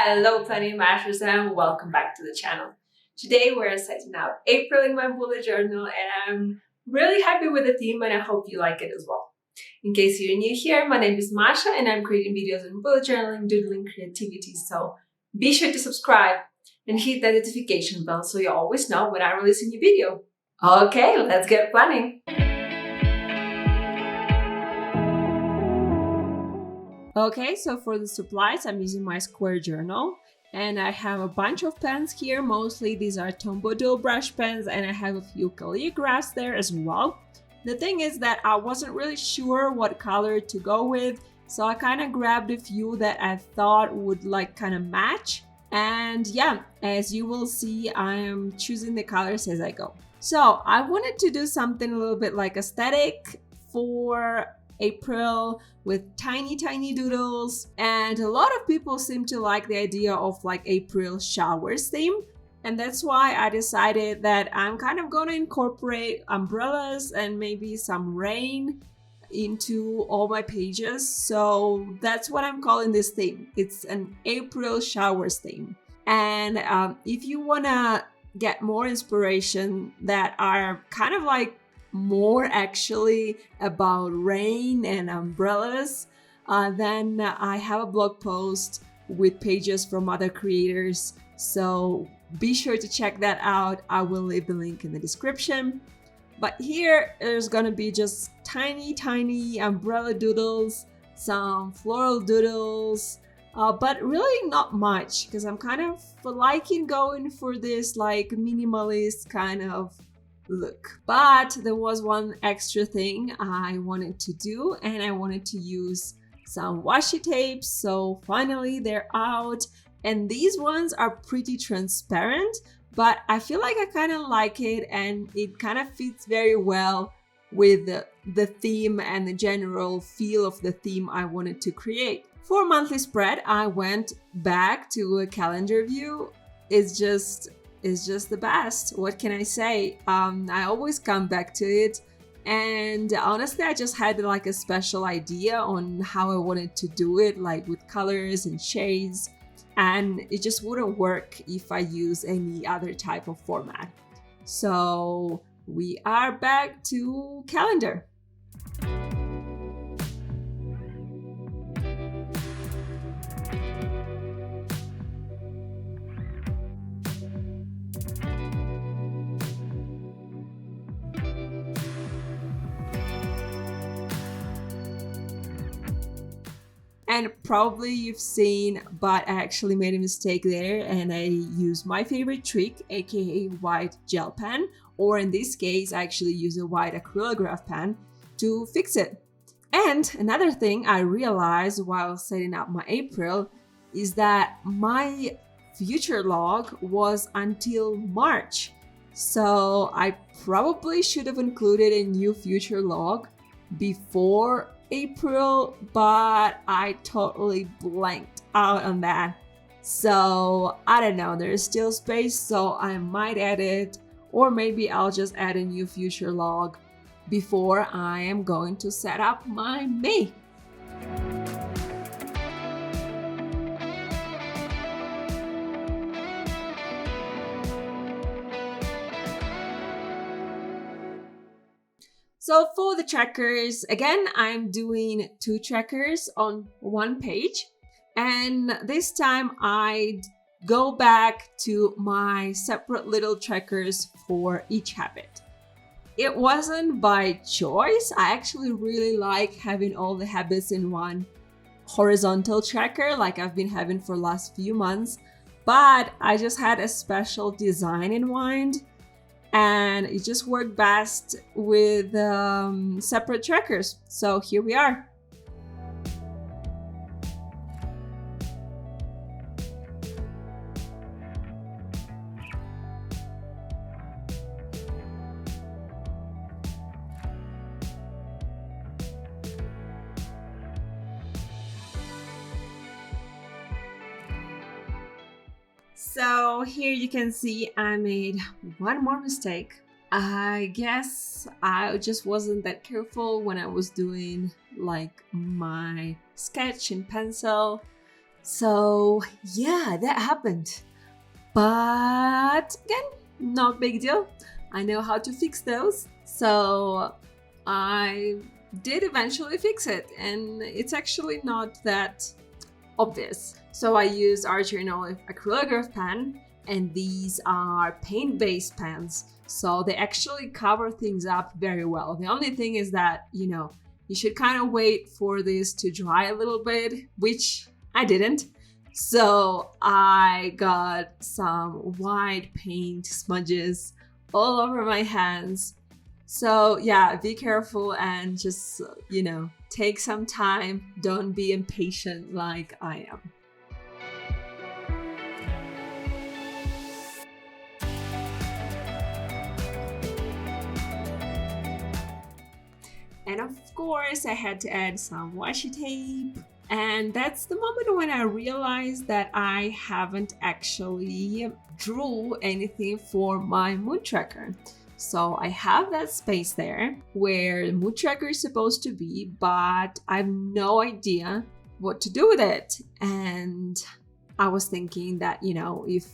Hello Planning Mashers and welcome back to the channel. Today we're setting out April in my bullet journal and I'm really happy with the theme and I hope you like it as well. In case you're new here, my name is Masha and I'm creating videos on bullet journaling, doodling, creativity, so be sure to subscribe and hit that notification bell so you always know when I release a new video. Okay, let's get planning. Okay, so for the supplies, I'm using my square journal and I have a bunch of pens here. Mostly these are Tombow dual brush pens and I have a few calligraphs there as well. The thing is that I wasn't really sure what color to go with, so I kind of grabbed a few that I thought would kind of match. And yeah, as you will see, I am choosing the colors as I go. So I wanted to do something a little bit like aesthetic for April with tiny doodles, and a lot of people seem to like the idea of April showers theme, and that's why I decided that I'm kind of going to incorporate umbrellas and maybe some rain into all my pages. So that's what I'm calling this theme. It's an April showers theme. And if you want to get more inspiration that are kind of more actually about rain and umbrellas, then I have a blog post with pages from other creators, so be sure to check that out. I will leave the link in the description. But here there's gonna be just tiny umbrella doodles, some floral doodles, but really not much because I'm kind of liking going for this minimalist kind of look. But there was one extra thing I wanted to do, and I wanted to use some washi tapes. So finally they're out, and these ones are pretty transparent, but I feel like I kind of like it and it kind of fits very well with the theme and the general feel of the theme I wanted to create. For monthly spread, I went back to a calendar view. It's just the best. What can I say? I always come back to it, and honestly I just had a special idea on how I wanted to do it, with colors and shades, and it just wouldn't work if I use any other type of format. So we are back to calendar. And probably you've seen, but I actually made a mistake there and I used my favorite trick, aka white gel pen, or in this case I actually use a white acrylograph pen to fix it. And another thing I realized while setting up my April is that my future log was until March. So I probably should have included a new future log before April, but I totally blanked out on that. So I don't know, there's still space, so I might add it, or maybe I'll just add a new future log before I am going to set up my May. So for the trackers, again, I'm doing 2 trackers on 1 page. And this time I go back to my separate little trackers for each habit. It wasn't by choice. I actually really like having all the habits in one horizontal tracker like I've been having for the last few months. But I just had a special design in mind, and it just worked best with separate trackers. So here we are. So here you can see I made one more mistake. I guess I just wasn't that careful when I was doing my sketch in pencil. So yeah, that happened. But again, no big deal. I know how to fix those. So I did eventually fix it, and it's actually not that obvious. So I use Archer Olive acrylograph pen, and these are paint-based pens. So they actually cover things up very well. The only thing is that, you should kind of wait for this to dry a little bit, which I didn't. So I got some white paint smudges all over my hands. So yeah, be careful and just, take some time. Don't be impatient like I am. And of course, I had to add some washi tape. And that's the moment when I realized that I haven't actually drew anything for my moon tracker. So I have that space there where the moon tracker is supposed to be, but I have no idea what to do with it. And I was thinking that, if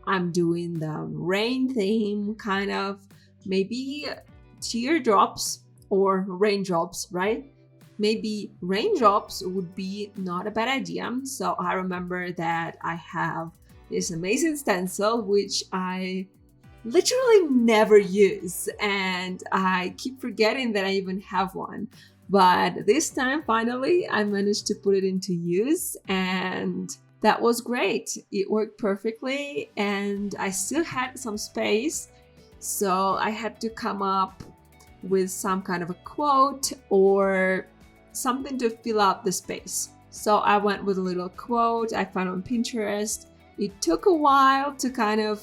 I'm doing the rain theme, kind of maybe teardrops or raindrops, right? Maybe raindrops would be not a bad idea. So I remember that I have this amazing stencil, which I literally never use, and I keep forgetting that I even have one. But this time, finally, I managed to put it into use, and that was great. It worked perfectly, and I still had some space, so I had to come up with some kind of a quote or something to fill up the space. So I went with a little quote I found on Pinterest. It took a while to kind of,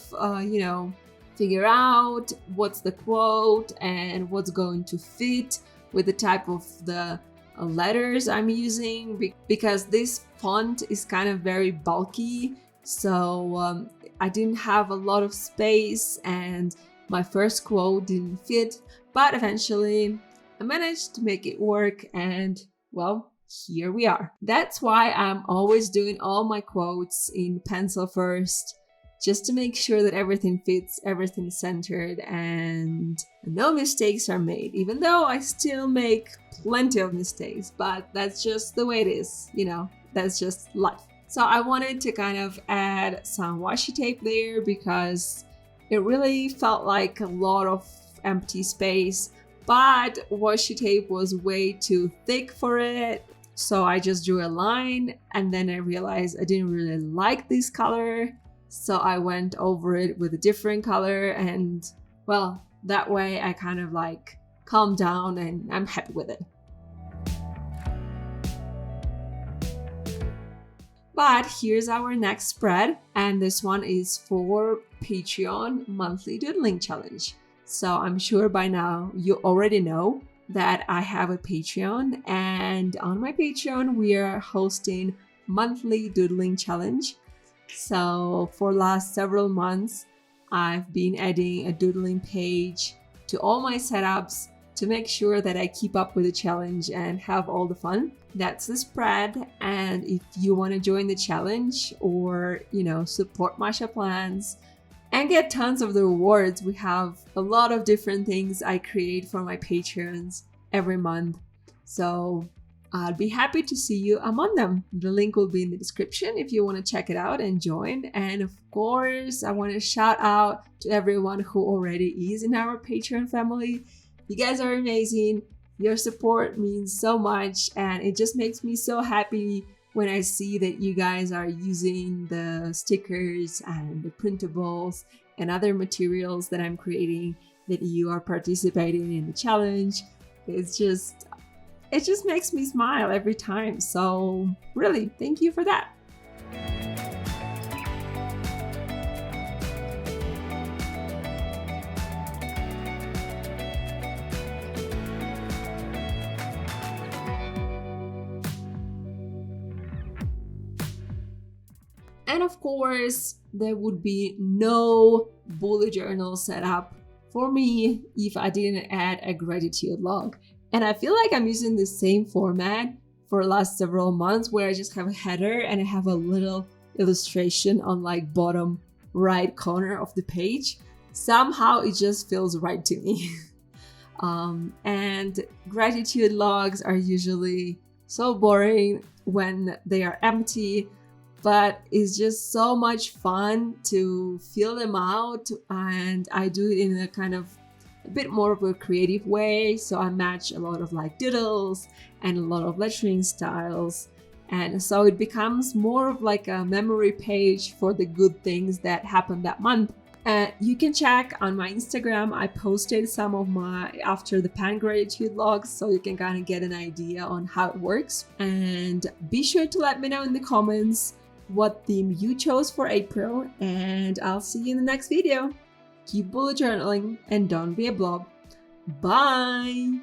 figure out what's the quote and what's going to fit with the type of the letters I'm using, because this font is kind of very bulky. So I didn't have a lot of space and my first quote didn't fit, but eventually I managed to make it work, and well, here we are. That's why I'm always doing all my quotes in pencil first, just to make sure that everything fits, everything's centered, and no mistakes are made, even though I still make plenty of mistakes, but that's just the way it is, that's just life. So I wanted to kind of add some washi tape there because it really felt like a lot of empty space, but washi tape was way too thick for it. So I just drew a line, and then I realized I didn't really like this color. So I went over it with a different color, and well, that way I kind of like calmed down and I'm happy with it. But here's our next spread, and this one is for Patreon monthly doodling challenge. So I'm sure by now you already know that I have a Patreon, and on my Patreon we are hosting monthly doodling challenge. So for last several months I've been adding a doodling page to all my setups to make sure that I keep up with the challenge and have all the fun. That's the spread, and if you want to join the challenge or support Masha plans and get tons of the rewards, we have a lot of different things I create for my patrons every month. So I'll be happy to see you among them. The link will be in the description if you want to check it out and join. And of course, I want to shout out to everyone who already is in our Patreon family. You guys are amazing. Your support means so much, and it just makes me so happy when I see that you guys are using the stickers and the printables and other materials that I'm creating, that you are participating in the challenge. It just makes me smile every time. So really, thank you for that. And of course, there would be no bullet journal set up for me if I didn't add a gratitude log. And I feel like I'm using the same format for the last several months where I just have a header and I have a little illustration on like bottom right corner of the page. Somehow it just feels right to me. And gratitude logs are usually so boring when they are empty, but it's just so much fun to fill them out, and I do it in a kind of a bit more of a creative way. So I match a lot of like doodles and a lot of lettering styles, and so it becomes more of like a memory page for the good things that happened that month. You can check on my Instagram. I posted some of my after the pen gratitude logs, so you can kind of get an idea on how it works. And be sure to let me know in the comments what theme you chose for April, and I'll see you in the next video. Keep bullet journaling and don't be a blob. Bye!